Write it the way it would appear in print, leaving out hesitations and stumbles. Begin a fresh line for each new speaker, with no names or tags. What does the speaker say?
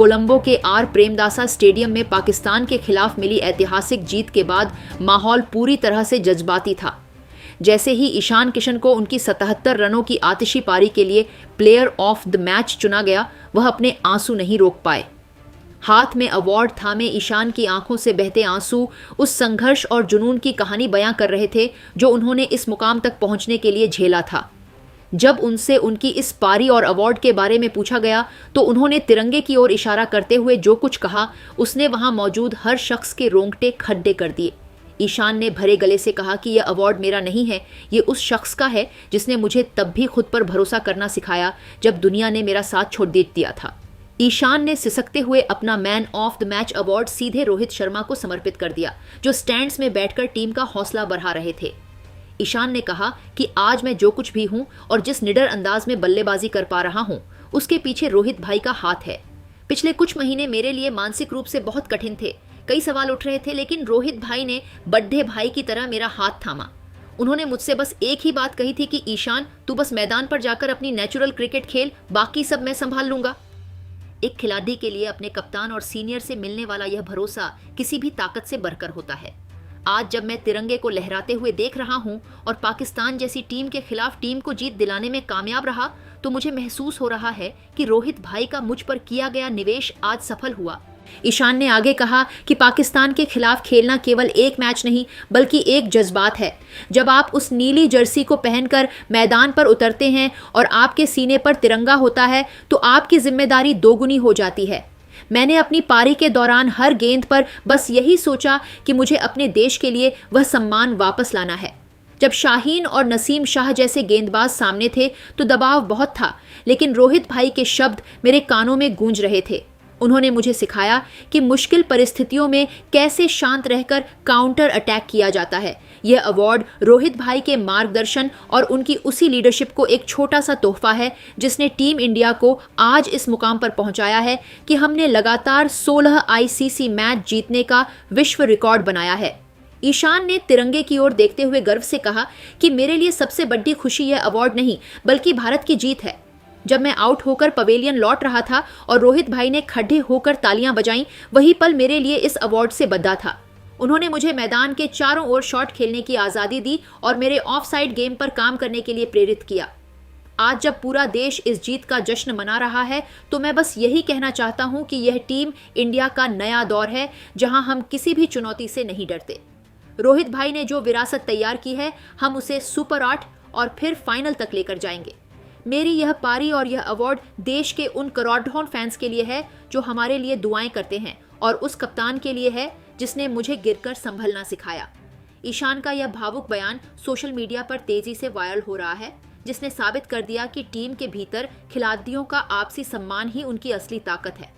कोलंबो के are Premadasa stadium में पाकिस्तान के खिलाफ मिली ऐतिहासिक जीत के बाद माहौल पूरी तरह से जज्बाती था। जैसे ही ईशान किशन को उनकी 77 रनों की आतिशी पारी के लिए प्लेयर ऑफ द मैच चुना गया, वह अपने आंसू नहीं रोक पाए। हाथ में अवार्ड थामे ईशान की आंखों से बहते आंसू उस संघर्ष और जुनून की कहानी बयां कर रहे थे जो उन्होंने इस मुकाम तक पहुंचने के लिए झेला था। जब उनसे उनकी इस पारी और अवार्ड के बारे में पूछा गया तो उन्होंने तिरंगे की ओर इशारा करते हुए जो कुछ कहा, उसने वहां मौजूद हर शख्स के रोंगटे खड्डे कर दिए। ईशान ने भरे गले से कहा कि यह अवार्ड मेरा नहीं है, ये उस शख्स का है जिसने मुझे तब भी खुद पर भरोसा करना सिखाया जब दुनिया ने मेरा साथ छोड़ दिया था। ईशान ने सिसकते हुए अपना man of the match award सीधे रोहित शर्मा को समर्पित कर दिया, जो स्टैंड्स में बैठकर टीम का हौसला बढ़ा रहे थे। ईशान ने कहा कि आज मैं जो कुछ भी हूं और जिस निडर अंदाज में बल्लेबाजी कर पा रहा हूं, उसके पीछे रोहित भाई का हाथ है। पिछले कुछ महीने मेरे लिए मानसिक रूप से बहुत कठिन थे। कई सवाल उठ रहे थे, लेकिन रोहित भाई ने बड्ढे भाई की तरह मेरा हाथ थामा। उन्होंने मुझसे बस एक ही बात कही थी कि ईशान, तू बस मैदान पर जाकर अपनी नेचुरल क्रिकेट खेल, बाकी सब मैं संभाल लूंगा। एक खिलाड़ी के लिए अपने कप्तान और सीनियर से मिलने वाला यह भरोसा किसी भी ताकत से बढ़कर होता है। आज जब मैं तिरंगे को लहराते हुए देख रहा हूं और पाकिस्तान जैसी टीम के खिलाफ टीम को जीत दिलाने में कामयाब रहा, तो मुझे महसूस हो रहा है कि रोहित भाई का मुझ पर किया गया निवेश आज सफल हुआ। ईशान ने आगे कहा कि पाकिस्तान के खिलाफ खेलना केवल एक मैच नहीं बल्कि एक जज्बात है। जब आप उस नीली जर्सी को पहनकर मैदान पर उतरते हैं और आपके सीने पर तिरंगा होता है तो आपकी जिम्मेदारी दोगुनी हो जाती है। मैंने अपनी पारी के दौरान हर गेंद पर बस यही सोचा कि मुझे अपने देश के लिए वह सम्मान वापस लाना है। जब शाहीन और नसीम शाह जैसे गेंदबाज सामने थे तो दबाव बहुत था, लेकिन रोहित भाई के शब्द मेरे कानों में गूंज रहे थे। उन्होंने मुझे सिखाया कि मुश्किल परिस्थितियों में कैसे शांत रहकर काउंटर अटैक किया जाता है। यह अवार्ड रोहित भाई के मार्गदर्शन और उनकी उसी लीडरशिप को एक छोटा सा तोहफा है जिसने टीम इंडिया को आज इस मुकाम पर पहुंचाया है कि हमने लगातार 16 आईसीसी मैच जीतने का विश्व रिकॉर्ड बनाया है। ईशान ने तिरंगे की ओर देखते हुए गर्व से कहा कि मेरे लिए सबसे बड़ी खुशी यह अवार्ड नहीं बल्कि भारत की जीत है। जब मैं आउट होकर पवेलियन लौट रहा था और रोहित भाई ने खड़े होकर तालियां बजाईं, वही पल मेरे लिए इस अवार्ड से बद्धा था। उन्होंने मुझे मैदान के चारों ओर शॉट खेलने की आज़ादी दी और मेरे ऑफ साइड गेम पर काम करने के लिए प्रेरित किया। आज जब पूरा देश इस जीत का जश्न मना रहा है तो मैं बस यही कहना चाहता हूं कि यह टीम इंडिया का नया दौर है जहां हम किसी भी चुनौती से नहीं डरते। रोहित भाई ने जो विरासत तैयार की है, हम उसे सुपर 8 और फिर फाइनल तक लेकर जाएंगे। मेरी यह पारी और यह अवार्ड देश के उन करोड़ों फैंस के लिए है जो हमारे लिए दुआएं करते हैं और उस कप्तान के लिए है जिसने मुझे गिरकर संभलना सिखाया। ईशान का यह भावुक बयान सोशल मीडिया पर तेजी से वायरल हो रहा है, जिसने साबित कर दिया कि टीम के भीतर खिलाड़ियों का आपसी सम्मान ही उनकी असली ताकत है।